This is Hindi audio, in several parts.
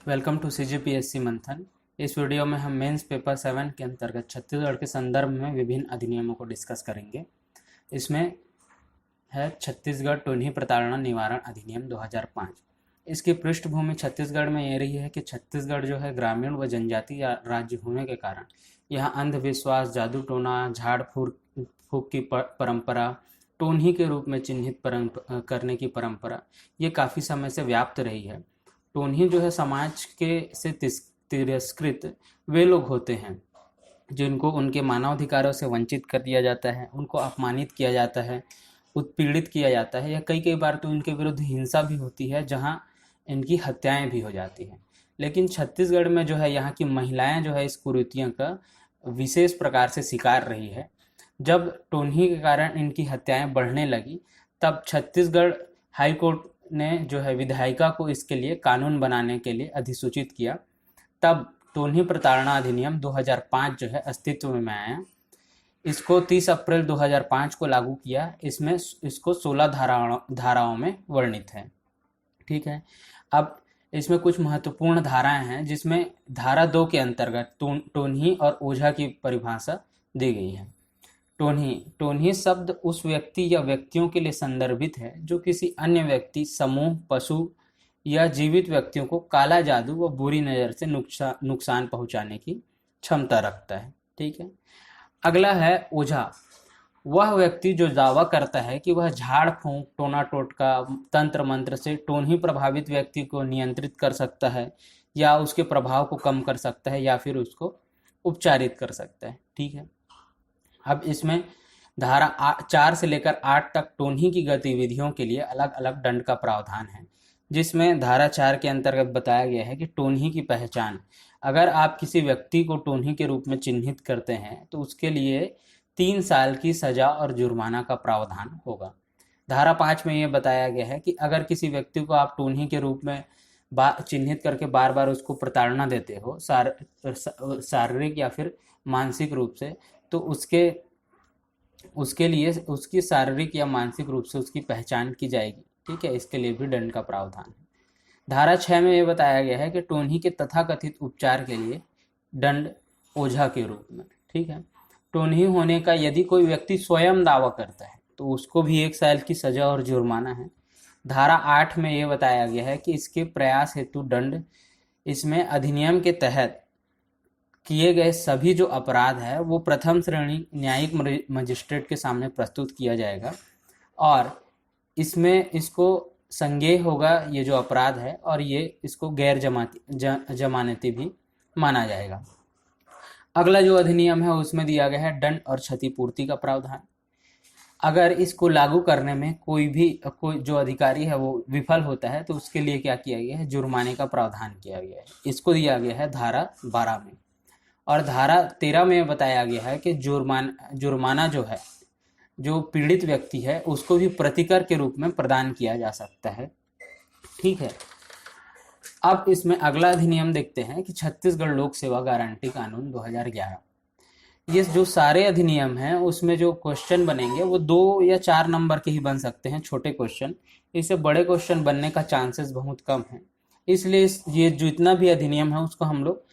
वेलकम टू CGPSC मंथन। इस वीडियो में हम मेंस पेपर 7 के अंतर्गत छत्तीसगढ़ के संदर्भ में विभिन्न अधिनियमों को डिस्कस करेंगे। इसमें है छत्तीसगढ़ टोन्ही प्रताड़ना निवारण अधिनियम 2005। इसकी पृष्ठभूमि छत्तीसगढ़ में ये रही है कि छत्तीसगढ़ जो है ग्रामीण व जनजातीय राज्य होने के कारण यहाँ अंधविश्वास, जादू टोना, झाड़ फूक की परंपरा, टोन्ही के रूप में चिन्हित करने की परंपरा ये काफ़ी समय से व्याप्त रही है। टोन्ही जो है समाज के से तिरस्कृत वे लोग होते हैं जिनको उनके मानवाधिकारों से वंचित कर दिया जाता है, उनको अपमानित किया जाता है, उत्पीड़ित किया जाता है या कई बार तो उनके विरुद्ध हिंसा भी होती है, जहाँ इनकी हत्याएं भी हो जाती हैं। लेकिन छत्तीसगढ़ में जो है यहाँ की महिलाएं जो है इस कुरीतियों का विशेष प्रकार से शिकार रही है। जब टोन्ही के कारण इनकी हत्याएं बढ़ने लगी तब छत्तीसगढ़ हाई कोर्ट ने जो है विधायिका को इसके लिए कानून बनाने के लिए अधिसूचित किया। तब टोन्ही प्रताड़ना अधिनियम 2005 जो है अस्तित्व में आया। इसको 30 अप्रैल 2005 को लागू किया। इसमें इसको 16 धाराओं में वर्णित है। ठीक है, अब इसमें कुछ महत्वपूर्ण धाराएं हैं जिसमें धारा 2 के अंतर्गत टोन्ही और ओझा की परिभाषा दी गई है। टोन्ही शब्द उस व्यक्ति या व्यक्तियों के लिए संदर्भित है जो किसी अन्य व्यक्ति, समूह, पशु या जीवित व्यक्तियों को काला जादू व बुरी नज़र से नुकसान पहुंचाने की क्षमता रखता है। ठीक है, अगला है ओझा। वह व्यक्ति जो दावा करता है कि वह झाड़ फूंक, टोना टोटका, तंत्र मंत्र से टोन्ही प्रभावित व्यक्ति को नियंत्रित कर सकता है या उसके प्रभाव को कम कर सकता है या फिर उसको उपचारित कर सकता है। ठीक है, अब इसमें धारा 4 से लेकर 8 तक टोन्ही की गतिविधियों के लिए अलग अलग दंड का प्रावधान है, जिसमें धारा 4 के अंतर्गत बताया गया है कि टोन्ही की पहचान, अगर आप किसी व्यक्ति को टोन्ही के रूप में चिन्हित करते हैं तो उसके लिए 3 साल की सजा और जुर्माना का प्रावधान होगा। धारा 5 में यह बताया गया है कि अगर किसी व्यक्ति को आप टोन्ही के रूप में चिन्हित करके बार बार उसको प्रताड़ना देते हो शारीरिक या फिर मानसिक रूप से, तो उसके लिए उसकी शारीरिक या मानसिक रूप से उसकी पहचान की जाएगी। ठीक है, इसके लिए भी दंड का प्रावधान है। धारा 6 में यह बताया गया है कि टोन्ही के तथाकथित उपचार के लिए दंड ओझा के रूप में। ठीक है, टोन्ही होने का यदि कोई व्यक्ति स्वयं दावा करता है तो उसको भी 1 साल की सजा और जुर्माना है। धारा 8 में यह बताया गया है कि इसके प्रयास हेतु दंड, इसमें अधिनियम के तहत किए गए सभी जो अपराध है वो प्रथम श्रेणी न्यायिक मजिस्ट्रेट के सामने प्रस्तुत किया जाएगा और इसमें इसको संज्ञेय होगा ये जो अपराध है, और ये इसको गैर जमानती भी माना जाएगा। अगला जो अधिनियम है उसमें दिया गया है दंड और क्षतिपूर्ति का प्रावधान। अगर इसको लागू करने में कोई जो अधिकारी है वो विफल होता है तो उसके लिए क्या किया गया है, जुर्माने का प्रावधान किया गया है। इसको दिया गया है धारा 12 में। और धारा 13 में बताया गया है कि जुर्माना जो है, जो पीड़ित व्यक्ति है उसको भी प्रतिकर के रूप में प्रदान किया जा सकता है। ठीक है, अब इसमें अगला अधिनियम देखते हैं कि छत्तीसगढ़ लोक सेवा गारंटी कानून 2011। ये जो सारे अधिनियम हैं उसमें जो क्वेश्चन बनेंगे वो 2 या 4 नंबर के ही बन सकते हैं, छोटे क्वेश्चन। इससे बड़े क्वेश्चन बनने का चांसेस बहुत कम है, इसलिए ये जितना भी अधिनियम है उसको हम लोग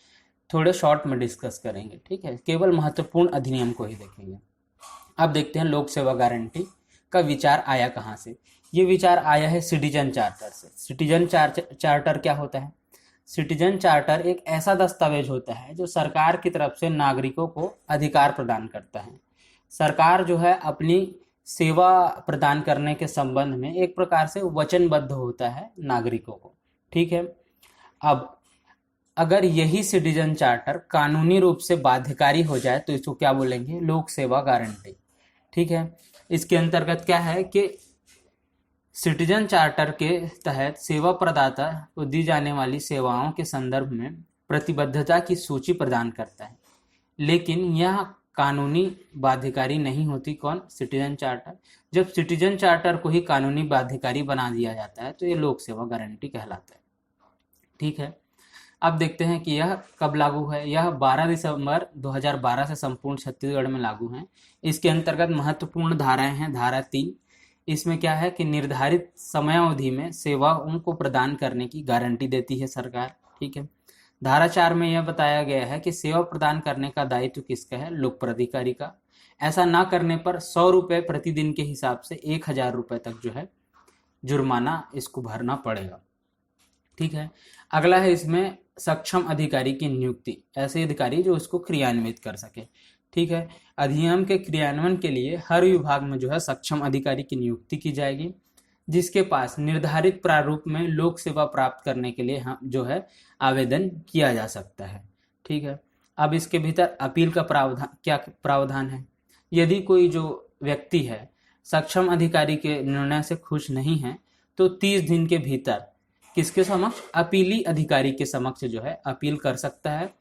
थोड़े शॉर्ट में डिस्कस करेंगे। ठीक है, केवल महत्वपूर्ण अधिनियम को ही देखेंगे। अब देखते हैं लोक सेवा गारंटी का विचार आया कहाँ से। ये विचार आया है सिटीजन चार्टर से। सिटीजन चार्टर क्या होता है? सिटीजन चार्टर एक ऐसा दस्तावेज होता है जो सरकार की तरफ से नागरिकों को अधिकार प्रदान करता है। सरकार जो है अपनी सेवा प्रदान करने के संबंध में एक प्रकार से वचनबद्ध होता है नागरिकों को। ठीक है, अब अगर यही सिटीजन चार्टर कानूनी रूप से बाध्यकारी हो जाए तो इसको क्या बोलेंगे? लोक सेवा गारंटी। ठीक है, इसके अंतर्गत क्या है कि सिटीजन चार्टर के तहत सेवा प्रदाता को दी जाने वाली सेवाओं के संदर्भ में प्रतिबद्धता की सूची प्रदान करता है, लेकिन यह कानूनी बाध्यकारी नहीं होती। कौन? Citizen charter. जब सिटीजन चार्टर को ही कानूनी बाध्यकारी बना दिया जाता है तो ये लोक सेवा गारंटी कहलाता है। ठीक है, अब देखते हैं कि यह कब लागू है। यह 12 दिसंबर 2012 से संपूर्ण छत्तीसगढ़ में लागू है। इसके अंतर्गत महत्वपूर्ण धाराएं हैं। धारा 3, इसमें क्या है कि निर्धारित समयावधि में सेवाओं को प्रदान करने की गारंटी देती है सरकार। ठीक है। धारा 4 में यह बताया गया है कि सेवा प्रदान करने का दायित्व किसका है? लोक प्राधिकारी का। ऐसा ना करने पर 100 रुपये प्रतिदिन के हिसाब से 1000 रुपये तक जो है जुर्माना इसको भरना पड़ेगा। ठीक है। अगला है इसमें सक्षम अधिकारी की नियुक्ति, ऐसे अधिकारी जो इसको क्रियान्वित कर सके। ठीक है। अधिनियम के क्रियान्वयन के लिए हर विभाग में जो है सक्षम अधिकारी की नियुक्ति की जाएगी, जिसके पास निर्धारित प्रारूप में लोक सेवा प्राप्त करने के लिए जो है आवेदन किया जा सकता है। ठीक है। अब इसके भीतर अपील का प्रावधान है। यदि कोई जो व्यक्ति है सक्षम अधिकारी के निर्णय से खुश नहीं है तो 30 दिन के भीतर किसके समक्ष? अपीली अधिकारी के समक्ष जो है अपील कर सकता है,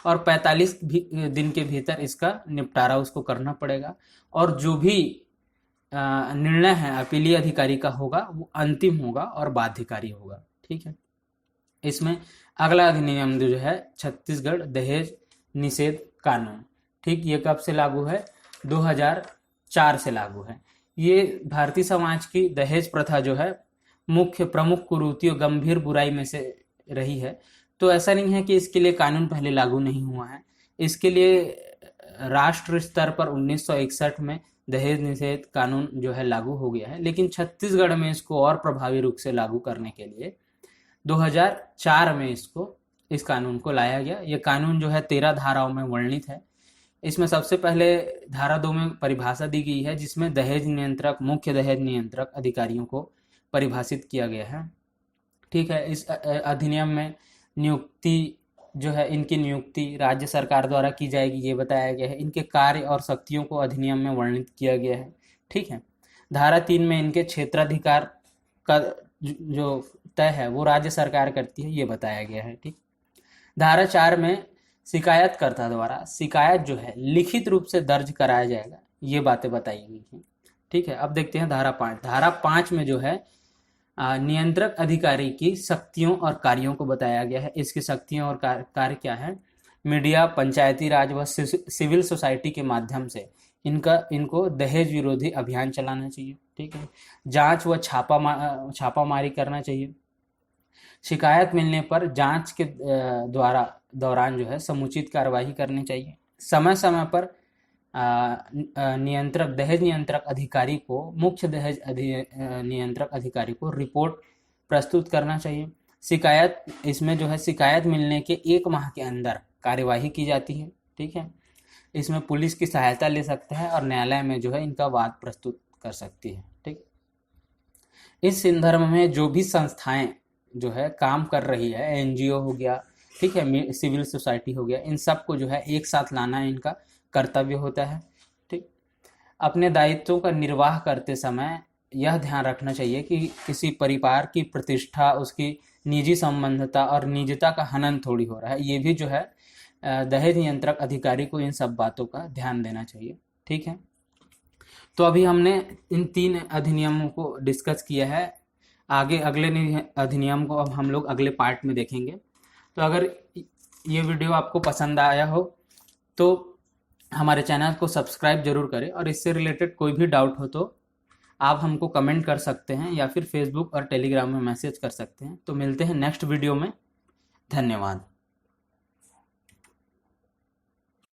और 45 दिन के भीतर इसका निपटारा उसको करना पड़ेगा, और जो भी निर्णय है अपीली अधिकारी का होगा वो अंतिम होगा और बाध्यकारी होगा। ठीक है। इसमें अगला अधिनियम जो है छत्तीसगढ़ दहेज निषेध कानून। ठीक, ये कब से लागू है? 2004 से लागू है। ये भारतीय समाज की दहेज प्रथा जो है मुख्य प्रमुख कुरीति और गंभीर बुराई में से रही है। तो ऐसा नहीं है कि इसके लिए कानून पहले लागू नहीं हुआ है। इसके लिए राष्ट्र स्तर पर 1961 में दहेज निषेध कानून जो है लागू हो गया है, लेकिन छत्तीसगढ़ में इसको और प्रभावी रूप से लागू करने के लिए 2004 में इस कानून को लाया गया। ये कानून जो है 13 धाराओं में वर्णित है। इसमें सबसे पहले धारा 2 में परिभाषा दी गई है, जिसमें दहेज नियंत्रक, मुख्य दहेज नियंत्रक अधिकारियों को परिभाषित किया गया है। ठीक है। इस अधिनियम में नियुक्ति जो है, इनकी नियुक्ति राज्य सरकार द्वारा की जाएगी, ये बताया गया है। इनके कार्य और शक्तियों को अधिनियम में वर्णित किया गया है। ठीक है। धारा 3 में इनके क्षेत्राधिकार का जो तय है वो राज्य सरकार करती है, ये बताया गया है। ठीक। धारा 4 में शिकायतकर्ता द्वारा शिकायत जो है लिखित रूप से दर्ज कराया जाएगा, ये बातें बताई गई हैं। ठीक है। अब देखते हैं धारा 5। धारा 5 में जो है नियंत्रक अधिकारी की शक्तियों और कार्यों को बताया गया है। इसकी शक्तियों और कार्य क्या है? मीडिया, पंचायती राज व सिविल सोसाइटी के माध्यम से इनको दहेज विरोधी अभियान चलाना चाहिए। ठीक है। जांच व छापामारी करना चाहिए। शिकायत मिलने पर जांच के दौरान जो है समुचित कार्यवाही करनी चाहिए। समय समय पर दहेज नियंत्रक अधिकारी को, मुख्य दहेज नियंत्रक अधिकारी को रिपोर्ट प्रस्तुत करना चाहिए। शिकायत, इसमें जो है शिकायत मिलने के 1 माह के अंदर कार्यवाही की जाती है। ठीक है। इसमें पुलिस की सहायता ले सकता है और न्यायालय में जो है इनका वाद प्रस्तुत कर सकती है। ठीक। इस संदर्भ में जो भी संस्थाएं जो है काम कर रही है, NGO हो गया, ठीक है, सिविल सोसाइटी हो गया, इन सब को जो है एक साथ लाना इनका कर्तव्य होता है। ठीक। अपने दायित्वों का निर्वाह करते समय यह ध्यान रखना चाहिए कि किसी परिवार की प्रतिष्ठा, उसकी निजी संबंधता और निजता का हनन थोड़ी हो रहा है। ये भी जो है दहेज नियंत्रक अधिकारी को इन सब बातों का ध्यान देना चाहिए। ठीक है। तो अभी हमने इन 3 अधिनियमों को डिस्कस किया है। आगे अगले अधिनियम को अब हम लोग अगले पार्ट में देखेंगे। तो अगर ये वीडियो आपको पसंद आया हो तो हमारे चैनल को सब्सक्राइब जरूर करें, और इससे रिलेटेड कोई भी डाउट हो तो आप हमको कमेंट कर सकते हैं या फिर फेसबुक और टेलीग्राम में मैसेज कर सकते हैं। तो मिलते हैं नेक्स्ट वीडियो में। धन्यवाद।